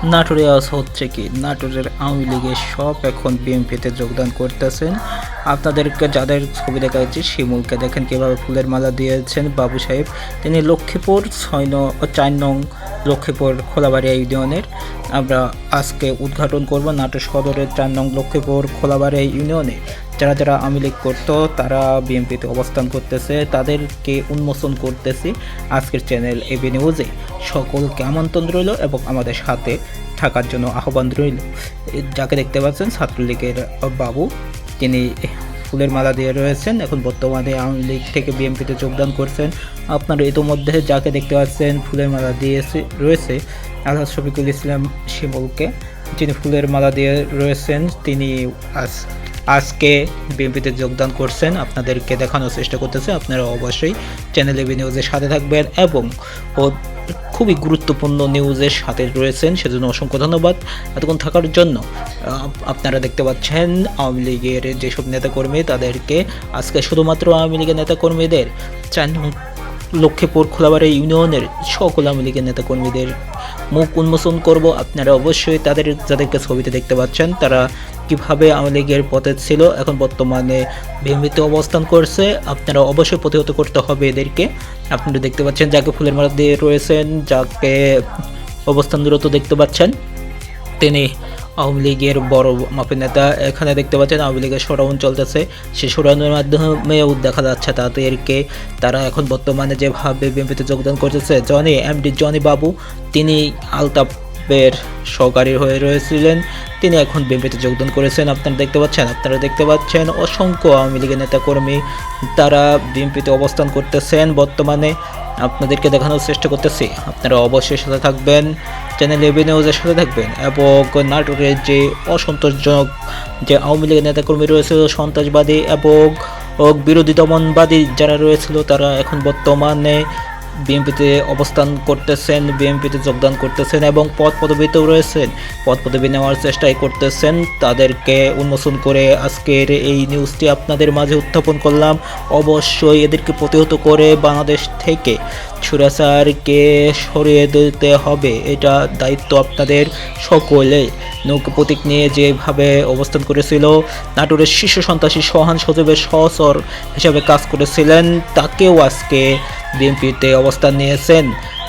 নাটোরে আজ হচ্ছে কি, নাটোরের আওয়ামী লীগের সব এখন বিএনপিতে যোগদান করতেছেন। আপনাদেরকে যাদের ছবি দেখা যাচ্ছে, শিমুলকে দেখেন কীভাবে ফুলের মালা দিয়েছেন বাবু সাহেব। তিনি লক্ষ্মীপুর 4 নং লক্ষ্মীপুর খোলাবাড়িয়া ইউনিয়নের। আমরা আজকে উদ্ঘাটন করব নাটোর সদরের 4 নং লক্ষ্মীপুর খোলাবাড়িয়া ইউনিয়নে যারা যারা আওয়ামী লীগ করতো তারা বিএনপিতে অবস্থান করতেছে, তাদেরকে উন্মোচন করতেছি আজকের চ্যানেল এবি নিউজে। সকলকে আমন্ত্রণ রইল এবং আমাদের সাথে থাকার জন্য আহ্বান রইল। যাকে দেখতে পাচ্ছেন ছাত্রলীগের বাবু, তিনি ফুলের মালা দিয়ে রয়েছেন, এখন বর্তমানে আওয়ামী লীগ থেকে বিএনপিতে যোগদান করছেন। আপনারা ইতোমধ্যে যাকে দেখতে পাচ্ছেন ফুলের মালা দিয়ে রয়েছে আলহাজ শফিকুল ইসলাম শিমুলকে, যিনি ফুলের মালা দিয়ে রয়েছেন, তিনি আজকে বিএনপিতে যোগদান করছেন। আপনাদেরকে দেখানোর চেষ্টা করতেছে, আপনারা অবশ্যই চ্যানেল এবি নিউজের সাথে থাকবেন এবং খুবই গুরুত্বপূর্ণ নিউজের সাথে রয়েছেন, সেজন্য অসংখ্য ধন্যবাদ এতক্ষণ থাকার জন্য। আপনারা দেখতে পাচ্ছেন আওয়ামী লীগের যেসব নেতাকর্মী, তাদেরকে আজকে শুধুমাত্র আওয়ামী লীগের নেতাকর্মীদের 4 নং লক্ষ্মীপুর খোলাবাড়িয়া ইউনিয়নের সকল আওয়ামী লীগের নেতাকর্মীদের মুখ উন্মোচন করব। আপনারা অবশ্যই যাদেরকে ছবিতে দেখতে পাচ্ছেন তারা কিভাবে আওয়ামী লীগের পথে ছিল, এখন বর্তমানে বিএনপিতে অবস্থান করছে। আপনারা অবশ্যই প্রতিহত করতে হবে এদেরকে। আপনারা দেখতে পাচ্ছেন যাকে ফুলের মালা দিয়ে রয়েছেন, যাকে অবস্থানরত দেখতে পাচ্ছেন, তিনি আওয়ামী লীগের বড় মাপের নেতা। এখানে দেখতে পাচ্ছেন আওয়ামী লীগের সরাউন চলতেছে, সেই সরাউনের মাধ্যমেও দেখা যাচ্ছে তারা এখন বর্তমানে যেভাবে বিএনপিতে যোগদান করতেছে। এমডি জনি বাবু, তিনি আলতাফের সহকারী হয়ে রয়েছিলেন, তিনি এখন বিএনপিতে যোগদান করেছেন। আপনারা দেখতে পাচ্ছেন অসংখ্য আওয়ামী লীগের নেতাকর্মী তারা বিএনপিতে অবস্থান করতেছেন বর্তমানে। আপনাদেরকে দেখানোর চেষ্টা করতেছি, আপনারা অবশ্যই সাথে থাকবেন, চ্যানেল এবি নিউজের সাথে থাকবেন। এবং নাটোরের যে অসন্তোষজনক যে আওয়ামী লীগের নেতাকর্মী রয়েছিল, সন্ত্রাসবাদী এবং বিরোধী দমনবাদী যারা রয়েছিল, তারা এখন বর্তমানে বিএনপিতে অবস্থান করতেছেন, বিএনপিতে যোগদান করতেছেন এবং পদবিতেও রয়েছেন, পদবি নেওয়ার চেষ্টাই করতেছেন। তাদেরকে উন্মোচন করে আজকের এই নিউজটি আপনাদের মাঝে উত্থাপন করলাম। অবশ্যই এদেরকে প্রতিহত করে বাংলাদেশ থেকে স্বৈরাচারকে সরিয়ে দিতে হবে, এটা দায়িত্ব আপনাদের সকলে। নৌকা প্রতীক নিয়ে যেভাবে অবস্থান করেছিল, নাটোরের শীর্ষ সন্ত্রাসী সোহান সজীবের সহচর হিসাবে কাজ করেছিলেন, তাকেও আজকে বিএনপিতে অবস্থান নিয়েছেন।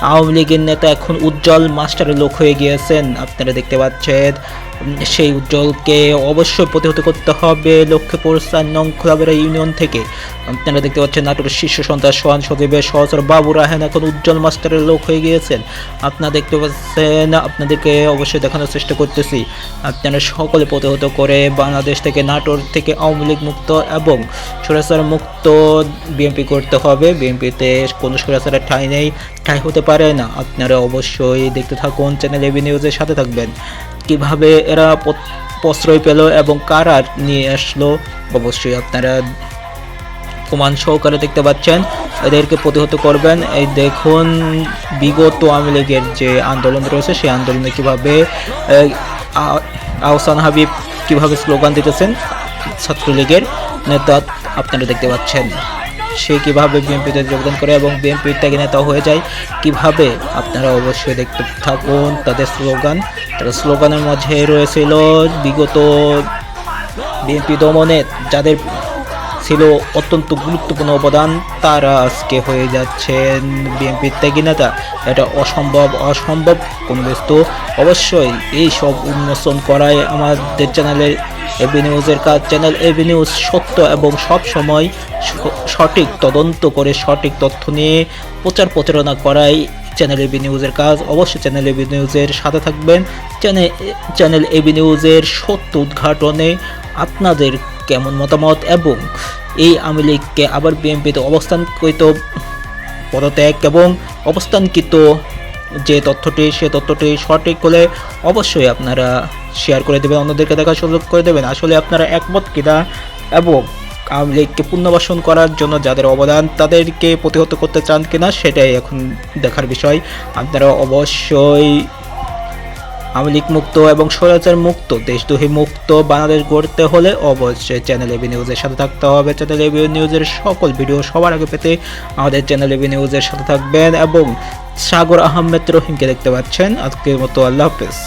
আওয়ামী লীগের নেতা এখন উজ্জ্বল মাস্টারের লোক হয়ে গিয়েছেন। আপনারা দেখতে পাচ্ছেন সেই উজ্জ্বলকে অবশ্যই প্রতিহত করতে হবে লক্ষ্মীপুর 4 নং খোলাবাড়িয়া ইউনিয়ন থেকে। আপনারা দেখতে পাচ্ছেন নাটোরের শীর্ষ সন্ত্রাস সোহান সজীবের সহচর বাবু রাহেন এখন উজ্জ্বল মাস্টারের লোক হয়ে গিয়েছেন। আপনারা দেখতে পাচ্ছেন, আপনাদেরকে অবশ্যই দেখানোর চেষ্টা করতেছি, আপনারা সকলে প্রতিহত করে বাংলাদেশ থেকে, নাটোর থেকে আওয়ামী লীগ মুক্ত এবং স্বৈরাচার মুক্ত বিএনপি করতে হবে। বিএনপিতে কোনো স্বৈরাচারের ঠাঁই হতে পারে না। আপনারা অবশ্যই দেখতে থাকুন, চ্যানেল এবি নিউজের সাথে থাকবেন। কিভাবে এরা প্রশ্রয় পেল এবং কারা নিয়ে আসলো, অবশ্যই আপনারা প্রমাণ সহকারে দেখতে পাচ্ছেন। এদেরকে প্রতিহত করবেন। এই দেখুন বিগত আওয়ামী লীগের যে আন্দোলন রয়েছে, সেই আন্দোলনে কিভাবে আহসান হাবিব কিভাবে স্লোগান দিতেছেন, ছাত্রলীগের নেতা, আপনারা দেখতে পাচ্ছেন সে কিভাবে বিএনপিতে যোগদান করে এবং বিএনপির ত্যাগী নেতা হয়ে যায় কিভাবে। আপনারা অবশ্যই দেখতে থাকুন তাদের স্লোগানের মাঝে রয়েছিল বিগত বিএনপি দমনে যাদের ছিল অত্যন্ত গুরুত্বপূর্ণ অবদান, তারা আজকে হয়ে যাচ্ছেন বিএনপির ত্যাগী নেতা। এটা অসম্ভব কোনো বস্তু। অবশ্যই এই সব উন্মোচন করায় আমাদের চ্যানেলের এবি নিউজের কাজ। চ্যানেল এবি নিউজ সত্য এবং সব সময় সঠিক তদন্ত করে সঠিক তথ্য নিয়ে প্রচারণা করাই চ্যানেল এবি নিউজের কাজ। অবশ্যই চ্যানেল এবি নিউজের সাথে থাকবেন। চ্যানেল এবি নিউজের সত্য উদ্ঘাটনে আপনাদের কেমন মতামত এবং এই আওয়ামী লীগকে আবার বিএনপিতে অবস্থানকৃত পদত্যাগ এবং অবস্থানকৃত যে তথ্যটি, সে তথ্যটি সঠিক হলে অবশ্যই আপনারা শেয়ার করে দেবেন, অন্যদেরকে দেখার সুযোগ করে দেবেন। আসলে আপনারা একমত কিনা এবং আওয়ামী লীগকে পুনর্বাসন করার জন্য যাদের অবদান, তাদেরকে প্রতিহত করতে চান কিনা, সেটাই এখন দেখার বিষয়। আপনারা অবশ্যই আওয়ামী লীগ মুক্ত এবং স্বৈরাচার মুক্ত, দেশদ্রোহী মুক্ত বাংলাদেশ গড়তে হলে অবশ্যই চ্যানেল এবি নিউজের সাথে থাকতে হবে। চ্যানেল এবি নিউজের সকল ভিডিও সবার আগে পেতে আমাদের চ্যানেল এবি নিউজের সাথে থাকবেন এবং সাগর আহমেদ রহিমকে দেখতে পাচ্ছেন। আজকের মতো আল্লাহ হাফেজ।